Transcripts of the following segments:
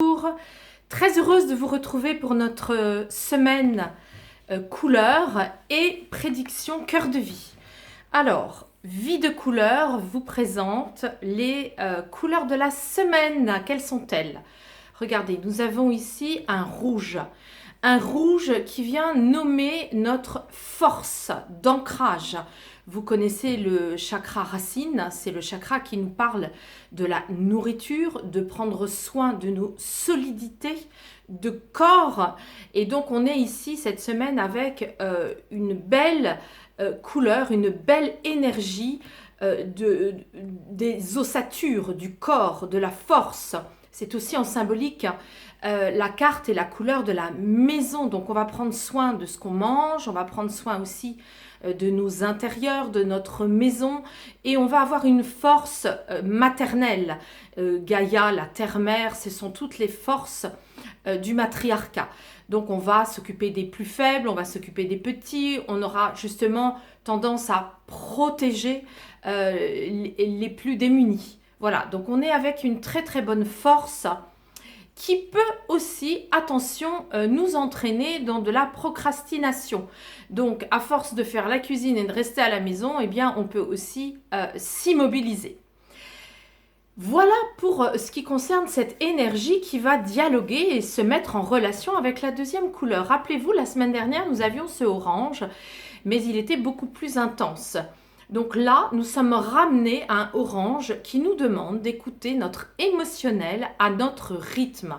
Bonjour, très heureuse de vous retrouver pour notre semaine couleurs et prédiction cœur de vie. Alors, Vie de couleurs vous présente les couleurs de la semaine. Quelles sont-elles? Regardez, nous avons ici un rouge. Un rouge qui vient nommer notre force d'ancrage. Vous connaissez le chakra racine, c'est le chakra qui nous parle de la nourriture, de prendre soin de nos solidités de corps. Et donc on est ici cette semaine avec une belle couleur, une belle énergie des ossatures, du corps, de la force. C'est aussi en symbolique la carte et la couleur de la maison. Donc on va prendre soin de ce qu'on mange, on va prendre soin aussi de nos intérieurs, de notre maison, et on va avoir une force maternelle. Gaïa, la terre-mère, ce sont toutes les forces du matriarcat. Donc on va s'occuper des plus faibles, on va s'occuper des petits, on aura justement tendance à protéger les plus démunis. Voilà, donc on est avec une très très bonne force qui peut aussi, attention, nous entraîner dans de la procrastination. Donc, à force de faire la cuisine et de rester à la maison, eh bien, on peut aussi s'immobiliser. Voilà pour ce qui concerne cette énergie qui va dialoguer et se mettre en relation avec la deuxième couleur. Rappelez-vous, la semaine dernière, nous avions ce orange, mais il était beaucoup plus intense. Donc là, nous sommes ramenés à un orange qui nous demande d'écouter notre émotionnel à notre rythme.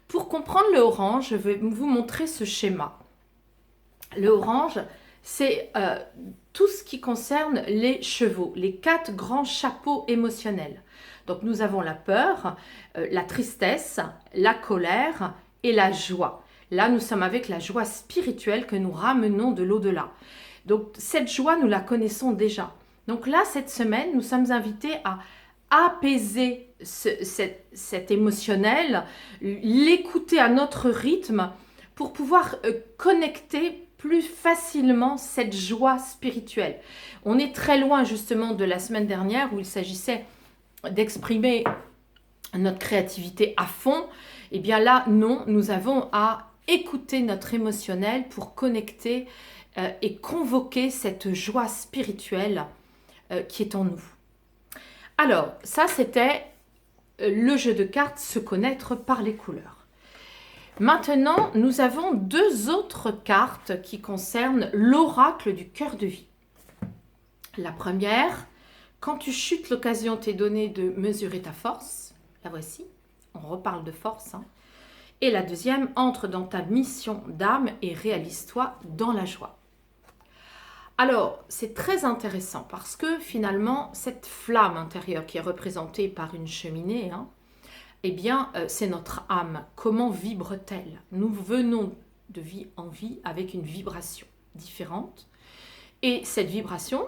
Pour comprendre le orange, je vais vous montrer ce schéma. Le orange, c'est tout ce qui concerne les chevaux, les 4 grands chapeaux émotionnels. Donc nous avons la peur, la tristesse, la colère et la joie. Là, nous sommes avec la joie spirituelle que nous ramenons de l'au-delà. Donc cette joie, nous la connaissons déjà. Donc là, cette semaine, nous sommes invités à apaiser cet émotionnel, l'écouter à notre rythme pour pouvoir connecter plus facilement cette joie spirituelle. On est très loin justement de la semaine dernière où il s'agissait d'exprimer notre créativité à fond. Et bien là, non, nous avons à écouter notre émotionnel pour connecter et convoquer cette joie spirituelle qui est en nous. Alors, ça c'était le jeu de cartes se connaître par les couleurs. Maintenant, nous avons 2 autres cartes qui concernent l'oracle du cœur de vie. La première, quand tu chutes, l'occasion t'est donnée de mesurer ta force. La voici, on reparle de force. Et la deuxième, entre dans ta mission d'âme et réalise-toi dans la joie. Alors, c'est très intéressant parce que finalement, cette flamme intérieure qui est représentée par une cheminée, eh bien, c'est notre âme. Comment vibre-t-elle? Nous venons de vie en vie avec une vibration différente. Et cette vibration,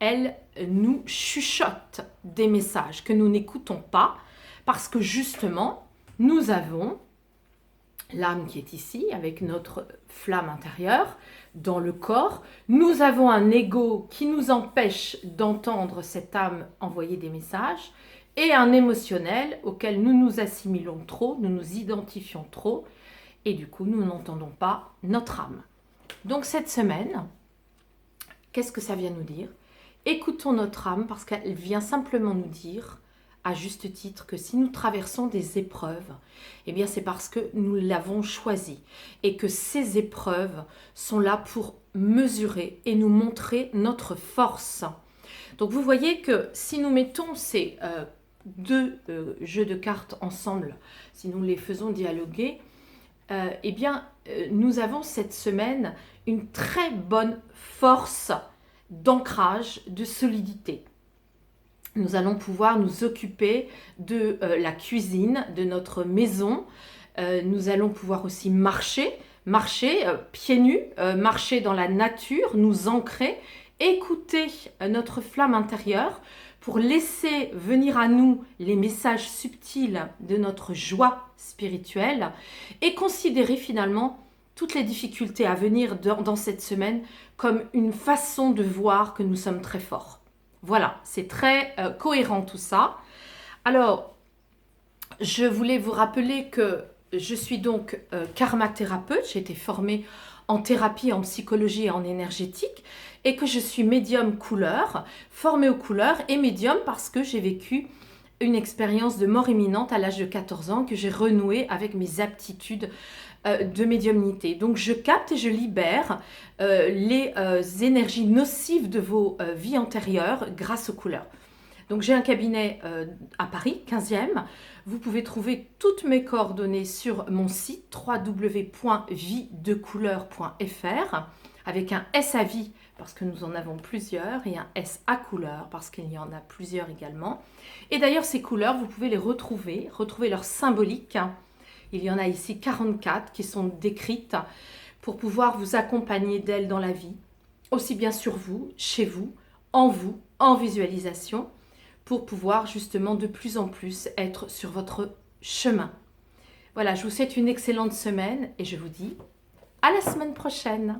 elle nous chuchote des messages que nous n'écoutons pas parce que justement, nous avons l'âme qui est ici, avec notre flamme intérieure, dans le corps. Nous avons un ego qui nous empêche d'entendre cette âme envoyer des messages, et un émotionnel auquel nous nous assimilons trop, nous nous identifions trop, et du coup, nous n'entendons pas notre âme. Donc cette semaine, qu'est-ce que ça vient nous dire? Écoutons notre âme, parce qu'elle vient simplement nous dire à juste titre que si nous traversons des épreuves, eh bien c'est parce que nous l'avons choisi et que ces épreuves sont là pour mesurer et nous montrer notre force. Donc vous voyez que si nous mettons ces 2 jeux de cartes ensemble, si nous les faisons dialoguer, eh bien nous avons cette semaine une très bonne force d'ancrage, de solidité. Nous allons pouvoir nous occuper de la cuisine, de notre maison. Nous allons pouvoir aussi marcher pieds nus, marcher dans la nature, nous ancrer, écouter notre flamme intérieure pour laisser venir à nous les messages subtils de notre joie spirituelle et considérer finalement toutes les difficultés à venir dans cette semaine comme une façon de voir que nous sommes très forts. Voilà, c'est très cohérent tout ça. Alors, Je voulais vous rappeler que je suis donc karmathérapeute, j'ai été formée en thérapie, en psychologie et en énergétique, et que je suis médium couleur, formée aux couleurs et médium parce que j'ai vécu une expérience de mort imminente à l'âge de 14 ans, que j'ai renoué avec mes aptitudes de médiumnité. Donc je capte et je libère les énergies nocives de vos vies antérieures grâce aux couleurs. Donc j'ai un cabinet à Paris, 15e. Vous pouvez trouver toutes mes coordonnées sur mon site www.videdcouleur.fr avec un S à vie parce que nous en avons plusieurs et un S à couleur parce qu'il y en a plusieurs également. Et d'ailleurs ces couleurs, vous pouvez les retrouver leur symbolique. Il y en a ici 44 qui sont décrites pour pouvoir vous accompagner d'elles dans la vie, aussi bien sur vous, chez vous, en visualisation, pour pouvoir justement de plus en plus être sur votre chemin. Voilà, je vous souhaite une excellente semaine et je vous dis à la semaine prochaine.